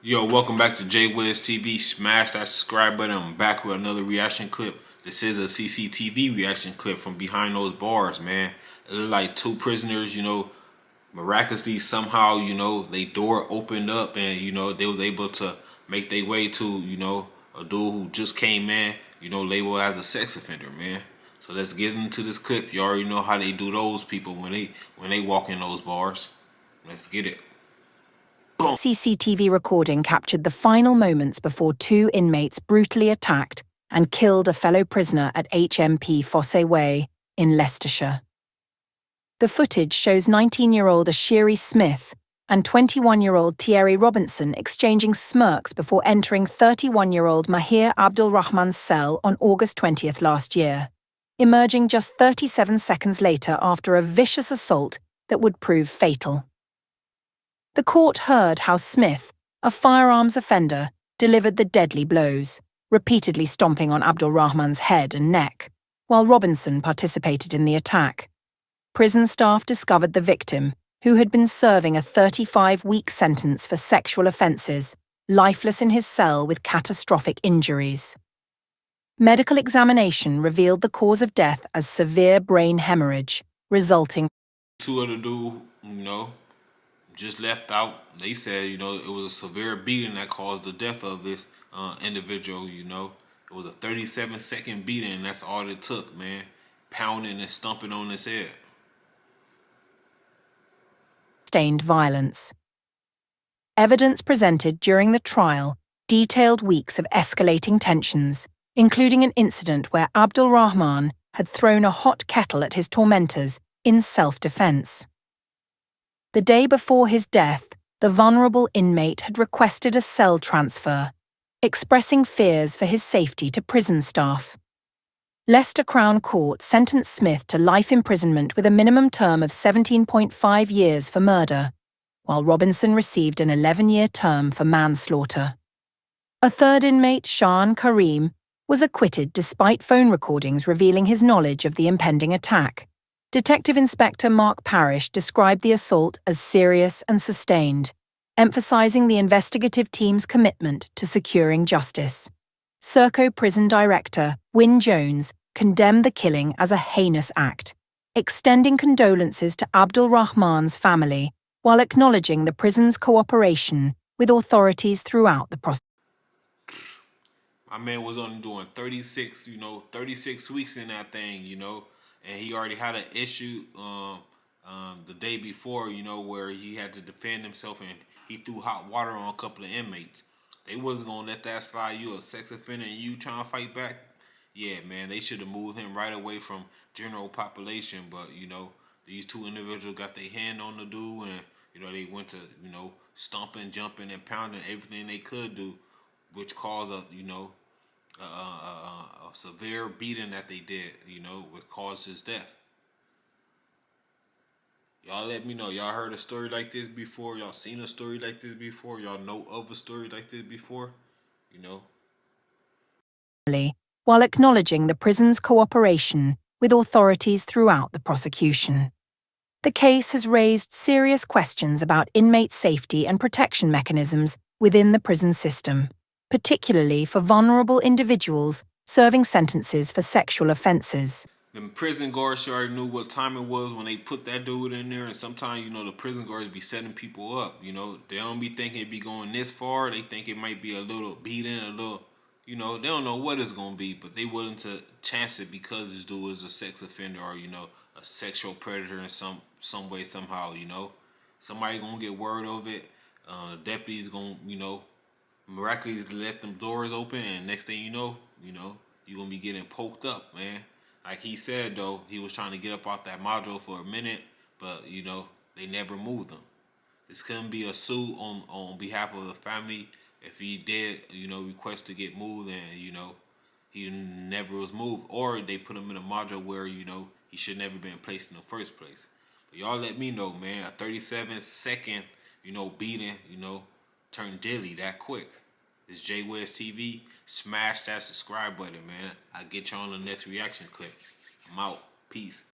Yo, welcome back to JWiz TV. Smash that subscribe button. I'm back with another reaction clip. This is a CCTV reaction clip from behind those bars, man. It looked like two prisoners, miraculously somehow, they door opened up and, they was able to make their way to, a dude who just came in, labeled as a sex offender, man. So let's get into this clip. You already know how they do those people when they walk in those bars. Let's get it. CCTV recording captured the final moments before two inmates brutally attacked and killed a fellow prisoner at HMP Fosse Way in Leicestershire. The footage shows 19-year-old Ashiri Smith and 21-year-old Thierry Robinson exchanging smirks before entering 31-year-old Mahir Abdul Rahman's cell on August 20th last year, emerging just 37 seconds later after a vicious assault that would prove fatal. The court heard how Smith, a firearms offender, delivered the deadly blows, repeatedly stomping on Abdul Rahman's head and neck, while Robinson participated in the attack. Prison staff discovered the victim, who had been serving a 35-week sentence for sexual offences, lifeless in his cell with catastrophic injuries. Medical examination revealed the cause of death as severe brain hemorrhage, resulting. Two of the dude, just left out. They said, it was a severe beating that caused the death of this individual, It was a 37-second beating, and that's all it took, man. Pounding and stomping on his head. Sustained violence. Evidence presented during the trial detailed weeks of escalating tensions, including an incident where Abdul Rahman had thrown a hot kettle at his tormentors in self-defense. The day before his death, the vulnerable inmate had requested a cell transfer, expressing fears for his safety to prison staff. Leicester Crown Court sentenced Smith to life imprisonment with a minimum term of 17.5 years for murder, while Robinson received an 11-year term for manslaughter. A third inmate, Shan Karim, was acquitted despite phone recordings revealing his knowledge of the impending attack. Detective Inspector Mark Parrish described the assault as serious and sustained, emphasizing the investigative team's commitment to securing justice. Serco Prison Director Wyn Jones condemned the killing as a heinous act, extending condolences to Abdul Rahman's family while acknowledging the prison's cooperation with authorities throughout the process. My man was only doing 36 weeks in that thing, and he already had an issue the day before, where he had to defend himself and he threw hot water on a couple of inmates. They wasn't going to let that slide. You a sex offender and you trying to fight back? Yeah, man, they should have moved him right away from general population. But, these two individuals got their hand on the dude and, they went to, stomping, jumping, and pounding everything they could do, which caused a severe beating that they did, which caused his death. Y'all let me know. Y'all heard a story like this before? Y'all seen a story like this before? Y'all know of a story like this before? While acknowledging the prison's cooperation with authorities throughout the prosecution. The case has raised serious questions about inmate safety and protection mechanisms within the prison system, particularly for vulnerable individuals serving sentences for sexual offenses. The prison guards already knew what time it was when they put that dude in there, and sometimes, the prison guards be setting people up, They don't be thinking it be going this far. They think it might be a little beating, a little, they don't know what it's going to be, but they willing to chance it because this dude is a sex offender or, a sexual predator in some way, somehow, Somebody going to get word of it. The deputy's going to, miraculously let them doors open, and next thing you know, you're going to be getting poked up, man. Like he said, though, he was trying to get up off that module for a minute, but, they never moved him. This couldn't be a suit on behalf of the family if he did, request to get moved and, he never was moved. Or they put him in a module where, he should never been placed in the first place. But y'all let me know, man. A 37-second, beating, turned deadly that quick. It's JWiz TV. Smash that subscribe button, man. I'll get you on the next reaction clip. I'm out. Peace.